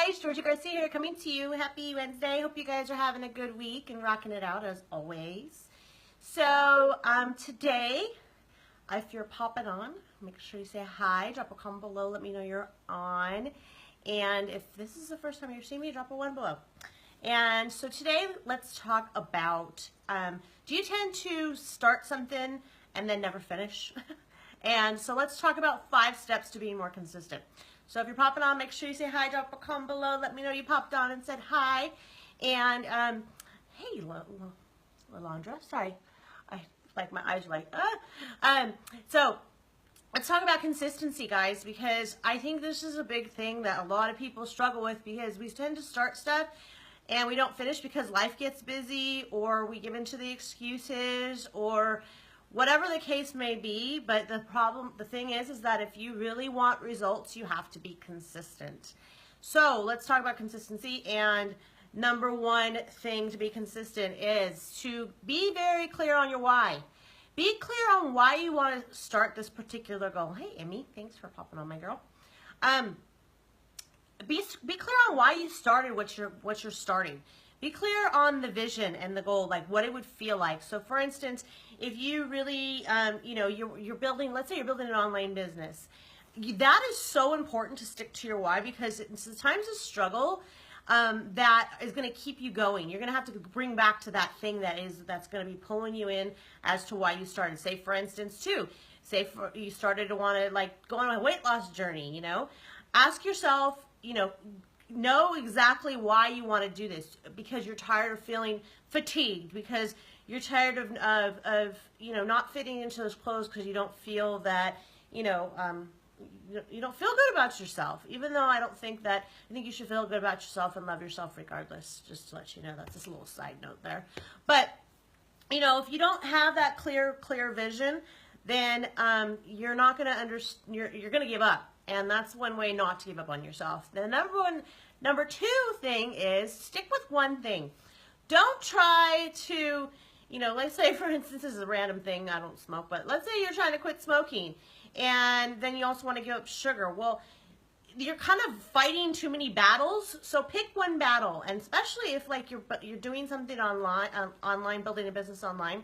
guys, Georgie Garcia here, coming to you. Happy Wednesday. Hope you guys are having a good week and rocking it out as always. So today, if you're popping on, make sure you say hi. Drop a comment below. Let me know you're on. And if this is the first time you're seeing me, drop a 1 below. And so today, let's talk about, do you tend to start something and then never finish? And so let's talk about 5 steps to being more consistent. So if you're popping on, make sure you say hi, drop a comment below, let me know you popped on and said hi. And hey, Lalandra, sorry, my eyes are like, so let's talk about consistency, guys, because I think this is a big thing that a lot of people struggle with, because we tend to start stuff and we don't finish because life gets busy, or we give into the excuses, or whatever the case may be. But the thing is that if you really want results, you have to be consistent. So let's talk about consistency. And number 1 thing to be consistent is to be very clear on your why. Be clear on why you want to start this particular goal. Hey, Emmy, thanks for popping on, my girl. Be clear on why you started what you're starting. Be clear on the vision and the goal, like what it would feel like. So for instance, if you really, you're building, let's say you're building an online business. That is so important to stick to your why, because it's the times of struggle that is going to keep you going. You're going to have to bring back to that thing that's going to be pulling you in as to why you started. Say for instance, you started to want to go on a weight loss journey, ask yourself, know exactly why you want to do this, because you're tired of feeling fatigued, because you're tired of not fitting into those clothes, because you don't feel that, you don't feel good about yourself. Even though I think you should feel good about yourself and love yourself regardless, just to let you know. That's just a little side note there. But, if you don't have that clear vision, then you're not going to you're going to give up. And that's one way not to give up on yourself. The number 2 thing is stick with one thing. Don't try to, let's say for instance, this is a random thing, I don't smoke, but let's say you're trying to quit smoking and then you also want to give up sugar. Well, you're kind of fighting too many battles, so pick one battle. And especially if you're doing something online, building a business online,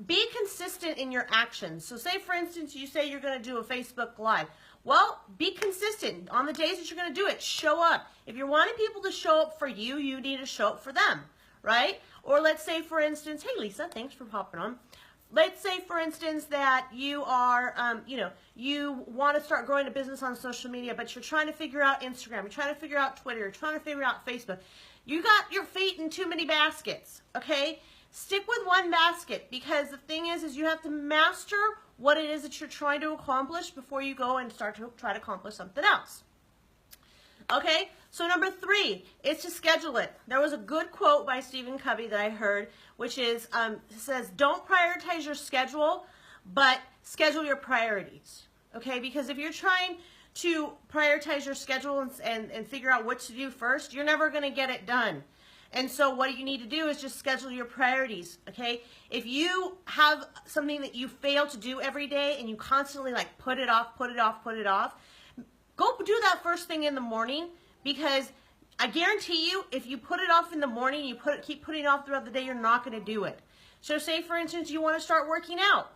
be consistent in your actions. So say for instance, you say you're going to do a Facebook Live. Well, be consistent. On the days that you're going to do it, show up. If you're wanting people to show up for you, you need to show up for them, right? Or let's say, for instance, hey, Lisa, thanks for popping on. Let's say, for instance, that you are, you want to start growing a business on social media, but you're trying to figure out Instagram, you're trying to figure out Twitter, you're trying to figure out Facebook. You got your feet in too many baskets, okay? Stick with one basket, because the thing is you have to master what it is that you're trying to accomplish before you go and start to try to accomplish something else. Okay, so number 3 is to schedule it. There was a good quote by Stephen Covey that I heard, which is, says, don't prioritize your schedule, but schedule your priorities. Okay, because if you're trying to prioritize your schedule and figure out what to do first, you're never going to get it done. And so what you need to do is just schedule your priorities, okay? If you have something that you fail to do every day and you constantly put it off, go do that first thing in the morning, because I guarantee you, if you put it off in the morning, keep putting it off throughout the day, you're not going to do it. So say for instance, you want to start working out,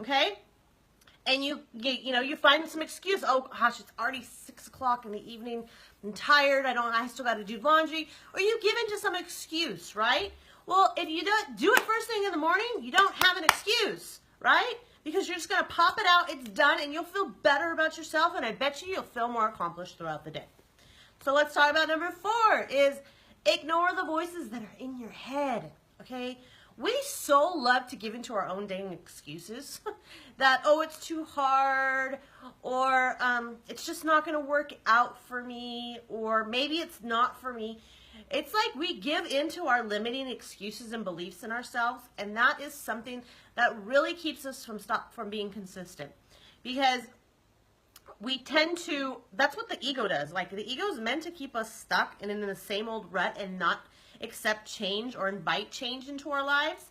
okay? And you find some excuse. Oh gosh, it's already 6 o'clock in the evening. I'm tired. I still got to do laundry. Or you give into some excuse, right? Well, if you don't do it first thing in the morning, you don't have an excuse, right? Because you're just going to pop it out. It's done, and you'll feel better about yourself. And I bet you'll feel more accomplished throughout the day. So let's talk about number 4 is ignore the voices that are in your head, okay? We so love to give into our own dang excuses that, oh, it's too hard, or it's just not going to work out for me, or maybe it's not for me. It's like we give into our limiting excuses and beliefs in ourselves, and that is something that really keeps us from being consistent, because we tend to, that's what the ego does. The ego is meant to keep us stuck and in the same old rut and not accept change or invite change into our lives.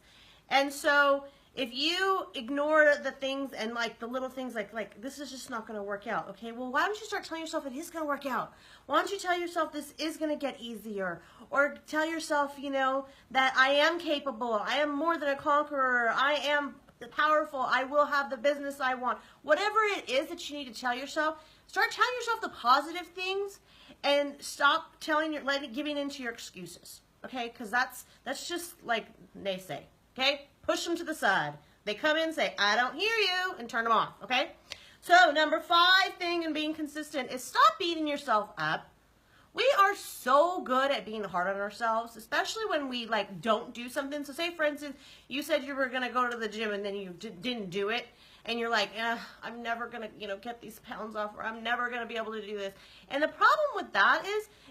And so If you ignore the things and like the little things like this is just not going to work out, okay? Well, why don't you start telling yourself it is going to work out? Why don't you tell yourself this is going to get easier? Or tell yourself, you know, that I am capable. I am more than a conqueror. I am powerful. I will have the business I want. Whatever it is that you need to tell yourself, start telling yourself the positive things and stop giving into your excuses, okay? Because that's just like naysay, okay? Push them to the side. They come in, say, I don't hear you, and turn them off, okay? So number 5 thing in being consistent is stop beating yourself up. We are so good at being hard on ourselves, especially when we like don't do something. So say, for instance, you said you were going to go to the gym and then you didn't do it. And you're like, I'm never going to, you know, get these pounds off, or I'm never going to be able to do this. And the problem with that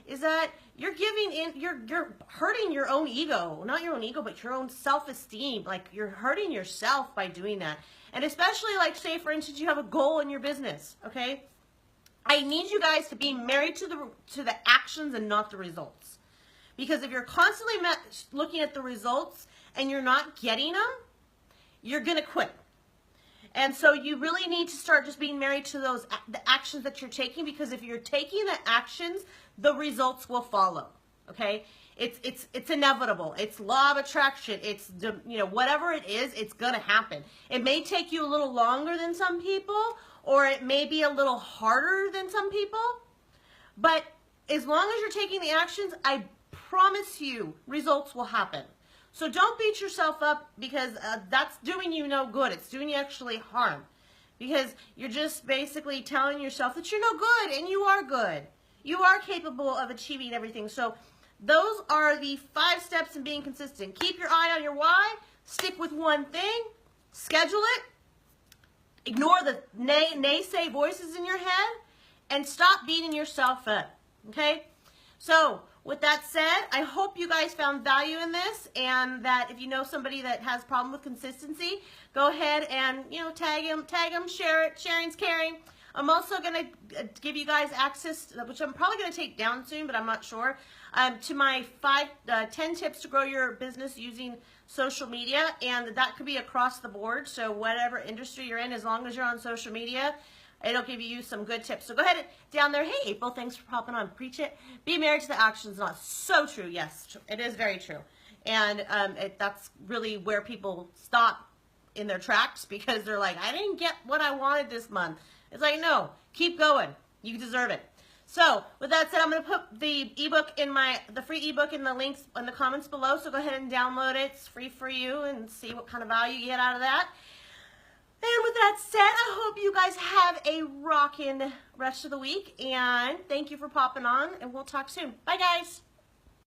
is that you're giving in, you're hurting your own ego, not your own ego, but your own self-esteem. Like you're hurting yourself by doing that. And especially like, say, for instance, you have a goal in your business, okay? I need you guys to be married to the actions and not the results. Because if you're constantly looking at the results and you're not getting them, you're going to quit. And so you really need to start just being married to the actions that you're taking, because if you're taking the actions, the results will follow. Okay? It's inevitable. It's law of attraction. It's, you know, whatever it is, it's going to happen. It may take you a little longer than some people, or it may be a little harder than some people, but as long as you're taking the actions, I promise you results will happen. So don't beat yourself up, because that's doing you no good. It's doing you actually harm, because you're just basically telling yourself that you're no good, and you are good. You are capable of achieving everything. So those are the 5 steps in being consistent. Keep your eye on your why. Stick with one thing. Schedule it. Ignore the naysay voices in your head, and stop beating yourself up. Okay? So with that said, I hope you guys found value in this, and that if you know somebody that has a problem with consistency, go ahead and, you know, tag them, share it. Sharing's caring. I'm also going to give you guys access, which I'm probably going to take down soon, but I'm not sure, to my 10 tips to grow your business using social media, and that could be across the board. So whatever industry you're in, as long as you're on social media, it'll give you some good tips. So go ahead down there. Hey, April, thanks for popping on. Preach it. Be married to the actions. Not so true. Yes, it is very true. And that's really where people stop in their tracks, because they're like, I didn't get what I wanted this month. It's like, no, keep going. You deserve it. So with that said, I'm going to put the ebook in the free ebook in the links in the comments below. So go ahead and download it. It's free for you, and see what kind of value you get out of that. And with that said, I hope you guys have a rockin' rest of the week, and thank you for popping on, and we'll talk soon. Bye, guys.